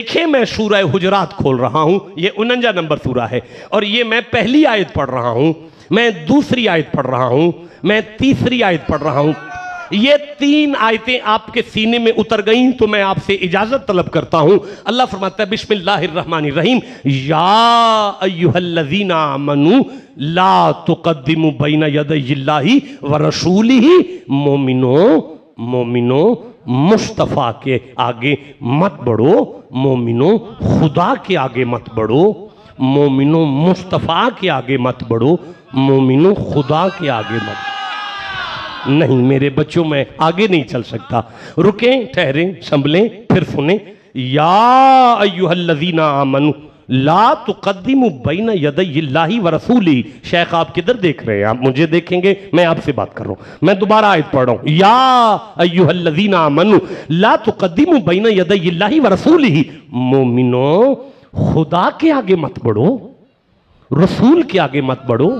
دیکھیں میں سورہ حجرات کھول رہا ہوں، یہ 49 نمبر سورہ ہے، اور یہ میں پہلی آیت پڑھ رہا ہوں، میں دوسری آیت پڑھ رہا ہوں، میں تیسری آیت پڑھ رہا ہوں۔ یہ 3 آیتیں آپ کے سینے میں اتر گئیں تو میں آپ سے اجازت طلب کرتا ہوں۔ اللہ فرماتا ہے بسم اللہ الرحمن الرحیم، یا ایھا الذین آمنوا لا تقدموا بین یدی اللہ ورسولہ، مومنوں مصطفیٰ کے آگے مت بڑھو، مومنوں خدا کے آگے مت بڑھو، مومنوں مصطفیٰ کے آگے مت بڑھو، مومنوں خدا کے آگے مت۔ نہیں میرے بچوں میں آگے نہیں چل سکتا، رکیں، ٹھہریں، سنبھلیں، پھر سنیں۔ یا ایھا الذین آمنوا لا تقدموا بین یدی اللہ ورسولہ۔ شیخ آپ کدھر دیکھ رہے ہیں؟ آپ مجھے دیکھیں گے، میں آپ سے بات کر رہا ہوں۔ میں دوبارہ آیت پڑھ رہا ہوں، یا ایھا الذین آمنوا لا تقدموا بین یدی اللہ ورسولہ، مومنوں خدا کے آگے مت بڑھو، رسول کے آگے مت بڑھو۔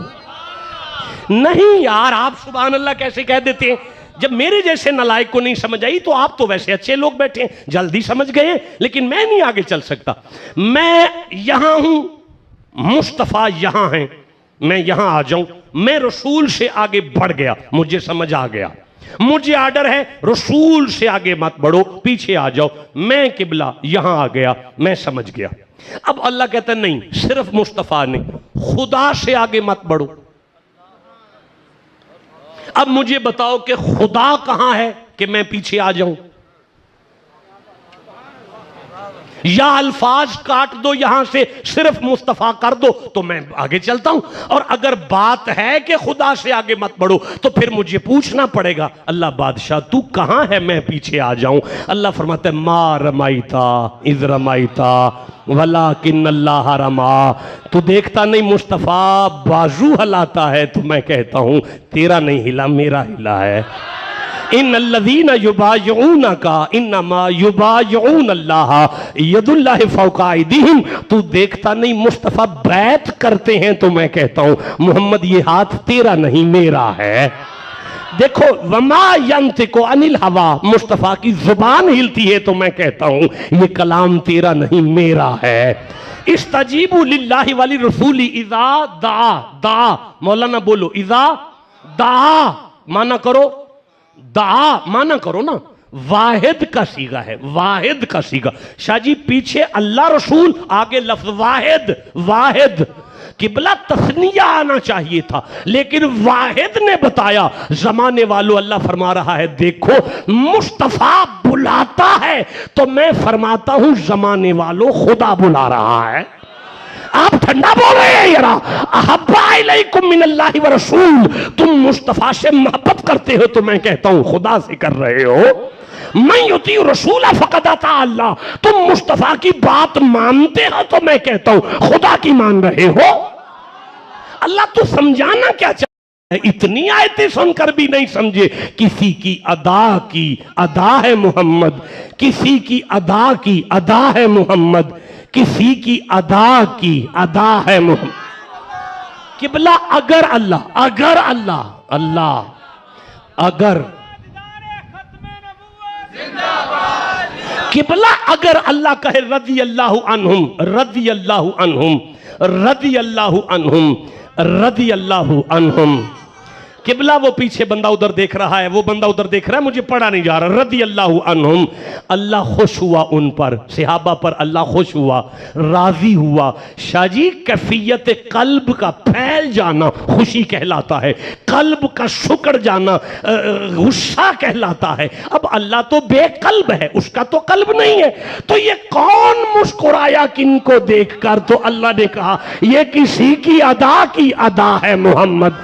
نہیں یار، آپ سبحان اللہ کیسے کہہ دیتے ہیں؟ جب میرے جیسے نالائق کو نہیں سمجھ آئی تو آپ تو ویسے اچھے لوگ بیٹھے ہیں، جلدی سمجھ گئے، لیکن میں نہیں آگے چل سکتا۔ میں یہاں ہوں، مصطفیٰ یہاں ہیں، میں یہاں آ جاؤں، میں رسول سے آگے بڑھ گیا، مجھے سمجھ آ گیا، مجھے آرڈر ہے رسول سے آگے مت بڑھو، پیچھے آ جاؤ، میں قبلہ یہاں آ گیا، میں سمجھ گیا۔ اب اللہ کہتا ہے نہیں، صرف مصطفیٰ نے، خدا سے آگے مت بڑھو۔ اب مجھے بتاؤ کہ خدا کہاں ہے کہ میں پیچھے آ جاؤں؟ یا الفاظ کاٹ دو یہاں سے، صرف مصطفیٰ کر دو تو میں آگے چلتا ہوں۔ اور اگر بات ہے کہ خدا سے آگے مت بڑھو تو پھر مجھے پوچھنا پڑے گا اللہ بادشاہ تو کہاں ہے میں پیچھے آ جاؤں؟ اللہ فرماتا ہے ما رمیتا اذ رمیتا ولیکن اللہ رما۔ تو دیکھتا نہیں مصطفیٰ بازو ہلاتا ہے تو میں کہتا ہوں تیرا نہیں ہلا، میرا ہلا ہے۔ ان الذین یبایعونک انما یبایعون اللہ ید اللہ فوق ایدیہم۔ تو دیکھتا نہیں مصطفیٰ بیعت کرتے ہیں تو میں کہتا ہوں محمد یہ ہاتھ تیرا نہیں میرا ہے۔ دیکھو وما ینطق عن الہوی، مصطفیٰ کی زبان ہلتی ہے تو میں کہتا ہوں یہ کلام تیرا نہیں میرا ہے۔ استجیبوا للہ وللرسول اذا دعا، مولانا بولو اذا دعا، مانا کرو، دعا مانا کرو نا، واحد کا صیغہ ہے، واحد کا صیغہ۔ شاہ جی پیچھے اللہ رسول، آگے لفظ واحد، واحد۔ قبلہ تثنیہ آنا چاہیے تھا لیکن واحد نے بتایا۔ زمانے والوں اللہ فرما رہا ہے دیکھو مصطفیٰ بلاتا ہے تو میں فرماتا ہوں زمانے والوں خدا بلا رہا ہے۔ آپ ٹھنڈا بول رہے ہیں یرا، احبا الیکم من اللہ ورسول، تم مصطفیٰ سے محبت کرتے ہو تو میں کہتا ہوں خدا سے کر رہے ہو۔ من یطیع الرسول فقد اطاع اللہ، تم مصطفیٰ کی بات مانتے ہو تو میں کہتا ہوں خدا کی مان رہے ہو۔ اللہ تو سمجھانا کیا چاہتا ہے؟ اتنی آیتیں سن کر بھی نہیں سمجھے۔ کسی کی ادا کی ادا ہے محمد، کسی کی ادا کی ادا ہے محمد، کسی کی ادا کی ادا ہے محمد۔ قبلہ اگر اللہ، اگر اللہ، اللہ اگر قبلہ اگر اللہ کہے رضی اللہ عنہم، رضی اللہ عنہم، رضی اللہ عنہم، رضی اللہ عنہم، قبلہ وہ پیچھے بندہ ادھر دیکھ رہا ہے، وہ بندہ ادھر دیکھ رہا ہے، مجھے پڑھا نہیں جا رہا، رضی اللہ عنہم، اللہ خوش ہوا ان پر، صحابہ پر اللہ خوش ہوا، راضی ہوا۔ شاہ جی کیفیت قلب کا پھیل جانا خوشی کہلاتا ہے، قلب کا شکر جانا غصہ کہلاتا ہے۔ اب اللہ تو بے قلب ہے، اس کا تو قلب نہیں ہے، تو یہ کون مسکرایا کن کو دیکھ کر؟ تو اللہ نے کہا یہ کسی کی ادا ہے محمد،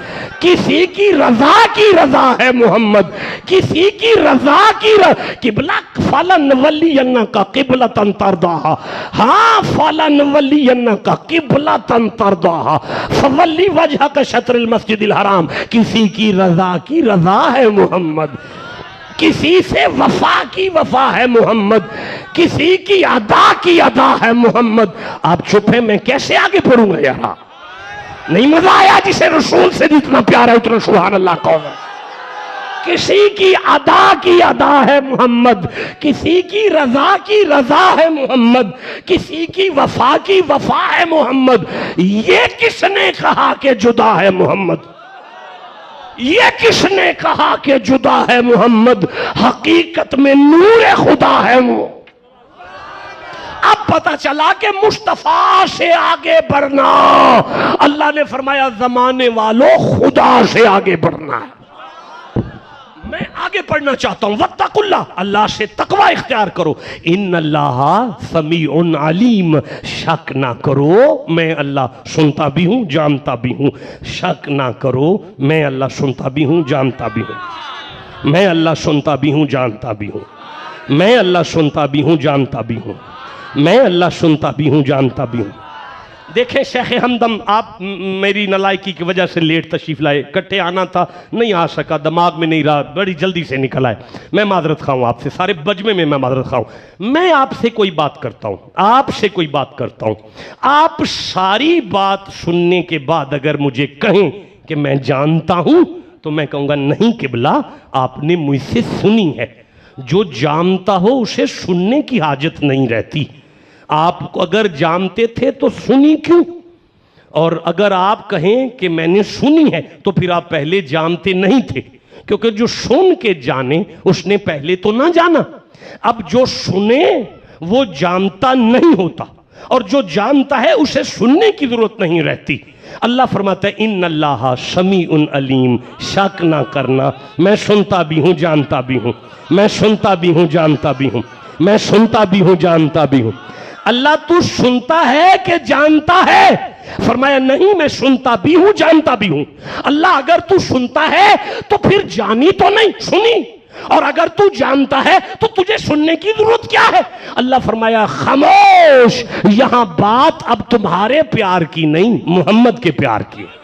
کسی کی رضا کی رضا ہے محمد، کسی کی رضا کی قبلہ فَلَنُوَلِّيَنَّكَ قِبْلَةً تَرْضَاهَا، ہاں فَلَنُوَلِّيَنَّكَ قِبْلَةً تَرْضَاهَا فَوَلِّ وَجْهَكَ شَطْرَ الْمَسْجِدِ الْحَرَامِ۔ کسی کی رضا ہے محمد، کسی سے وفا کی وفا ہے محمد، کسی کی ادا ہے محمد۔ آپ چپ ہیں، میں کیسے آگے پڑھوں گا یار؟ نہیں مزہ آیا؟ جسے رسول سے جتنا پیار ہے اتنا سبحان اللہ کہو۔ کسی کی ادا کی ادا ہے محمد، کسی کی رضا ہے محمد، کسی کی وفا ہے محمد۔ یہ کس نے کہا کہ جدا ہے محمد؟ یہ کس نے کہا کہ جدا ہے محمد؟ حقیقت میں نور خدا ہے وہ۔ اب پتا چلا کہ مصطفیٰ سے آگے بڑھنا، اللہ نے فرمایا زمانے والوں خدا سے آگے بڑھنا ہے۔ میں آگے پڑھنا چاہتا ہوں، واتقوا اللہ، اللہ سے تقوی اختیار کرو، ان اللہ سمیع علیم، شک نہ کرو میں اللہ سنتا بھی ہوں جانتا بھی ہوں، شک نہ کرو میں اللہ سنتا بھی ہوں جانتا بھی ہوں، میں اللہ سنتا بھی ہوں جانتا بھی ہوں، میں اللہ سنتا بھی ہوں جانتا بھی ہوں، میں اللہ سنتا بھی ہوں جانتا بھی ہوں۔ دیکھیں شیخ ہمدم، آپ میری نالائکی کی وجہ سے لیٹ تشریف لائے، کٹھے آنا تھا نہیں آ سکا، دماغ میں نہیں رہا، بڑی جلدی سے نکل آئے، میں معذرت خواہ ہوں آپ سے، سارے بجمے میں معذرت خواہ ہوں۔ میں آپ سے کوئی بات کرتا ہوں، آپ سے کوئی بات کرتا ہوں، آپ ساری بات سننے کے بعد اگر مجھے کہیں کہ میں جانتا ہوں تو میں کہوں گا نہیں قبلہ، آپ نے مجھ سے سنی ہے، جو جانتا ہو اسے سننے کی حاجت نہیں رہتی، آپ کو اگر جانتے تھے تو سنی کیوں؟ اور اگر آپ کہیں کہ میں نے سنی ہے تو پھر آپ پہلے جانتے نہیں تھے، کیونکہ جو سن کے جانے اس نے پہلے تو نہ جانا۔ اب جو سنے وہ جانتا نہیں ہوتا، اور جو جانتا ہے اسے سننے کی ضرورت نہیں رہتی۔ اللہ فرماتا ہے ان اللہ سمیع علیم، شک نہ کرنا میں سنتا بھی ہوں جانتا بھی ہوں، میں سنتا بھی ہوں جانتا بھی ہوں، میں سنتا بھی ہوں جانتا بھی ہوں۔ اللہ تو سنتا ہے کہ جانتا ہے؟ فرمایا نہیں میں سنتا بھی ہوں جانتا بھی ہوں۔ اللہ اگر تو سنتا ہے تو پھر جانی تو نہیں، سنی، اور اگر تو جانتا ہے تو تجھے سننے کی ضرورت کیا ہے؟ اللہ فرمایا خاموش، یہاں بات اب تمہارے پیار کی نہیں محمد کے پیار کی ہے،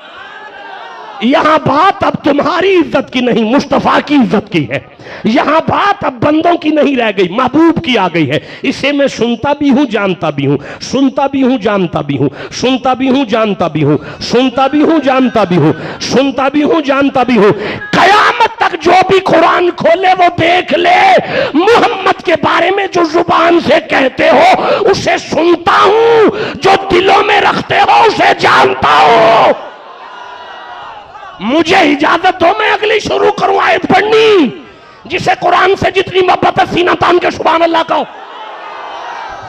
یہاں بات اب تمہاری عزت کی نہیں مصطفیٰ کی عزت کی ہے، یہاں بات اب بندوں کی نہیں رہ گئی محبوب کی آ گئی ہے۔ اسے میں سنتا بھی ہوں جانتا بھی ہوں، سنتا بھی ہوں جانتا بھی ہوں، سنتا بھی ہوں جانتا بھی ہوں، سنتا بھی ہوں جانتا بھی ہوں، سنتا بھی ہوں جانتا بھی ہوں۔ قیامت تک جو بھی قرآن کھولے وہ دیکھ لے محمد کے بارے میں جو زبان سے کہتے ہو اسے سنتا ہوں، جو دلوں میں رکھتے ہو اسے جانتا ہوں۔ مجھے اجازت دو میں اگلی شروع کروں آیت پڑھنی، جسے قرآن سے جتنی محبت ہے سینہ تان کے سبحان اللہ کہو۔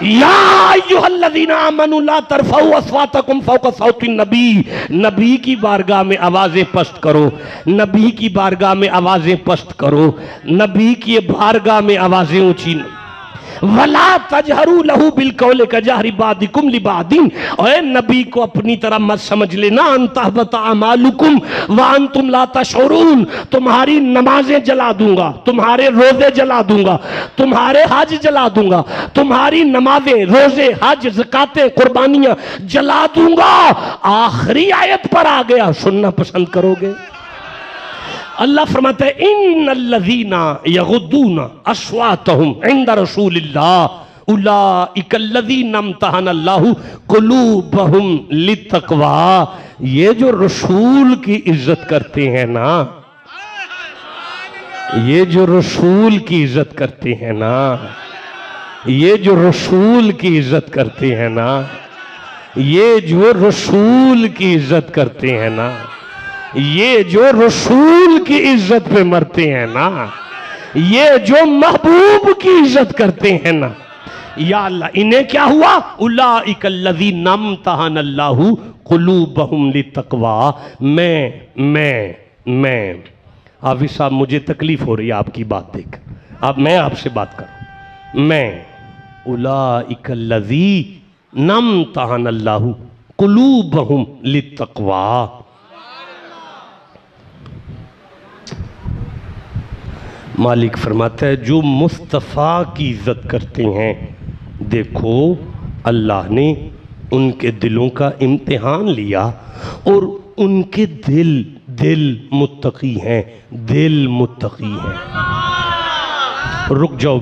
یا ایھا الذین آمنوا لا ترفعوا اصواتکم فوق صوت النبی، نبی کی بارگاہ میں آوازیں پست کرو، نبی کی بارگاہ میں آوازیں پست کرو، نبی کی بارگاہ میں آوازیں اونچی وَلَا تَجْهَرُوا لَهُ بِالْقَوْلِ كَجَهْرِ بَعْضِكُمْ لِبَعْضٍ، اے نبی کو اپنی طرح مت سمجھ لینا ان تحبط اعمالکم وانتم لا تشعرون، تمہاری نمازیں جلا دوں گا، تمہارے روزے جلا دوں گا، تمہارے حج جلا دوں گا، تمہاری نمازیں روزے حج زکاتیں قربانیاں جلا دوں گا۔ آخری آیت پر آ گیا، سننا پسند کرو گے؟ اللہ فرماتا ہے ان الذین یغضون اصواتهم عند رسول اللہ اولئک الذین امتحن اللہ قلوبهم للتقوی، یہ جو رسول کی عزت کرتے ہیں نا، یہ جو رسول کی عزت کرتے ہیں نا، یہ جو رسول کی عزت کرتے ہیں نا، یہ جو رسول کی عزت کرتے ہیں نا، یہ جو رسول کی عزت پہ مرتے ہیں نا، یہ جو محبوب کی عزت کرتے ہیں نا، یا اللہ انہیں کیا ہوا؟ اولئک الذین امتحن اللہ قلوبہم للتقوی۔ میں حافظ صاحب مجھے تکلیف ہو رہی ہے آپ کی بات دیکھ، اب میں آپ سے بات کروں، میں اولئک الذین امتحن اللہ قلوبہم للتقوی۔ مالک فرماتا ہے جو مصطفیٰ کی عزت کرتے ہیں، دیکھو اللہ نے ان کے دلوں کا امتحان لیا اور ان کے دل متقی ہیں، دل متقی ہیں۔ رک جاؤ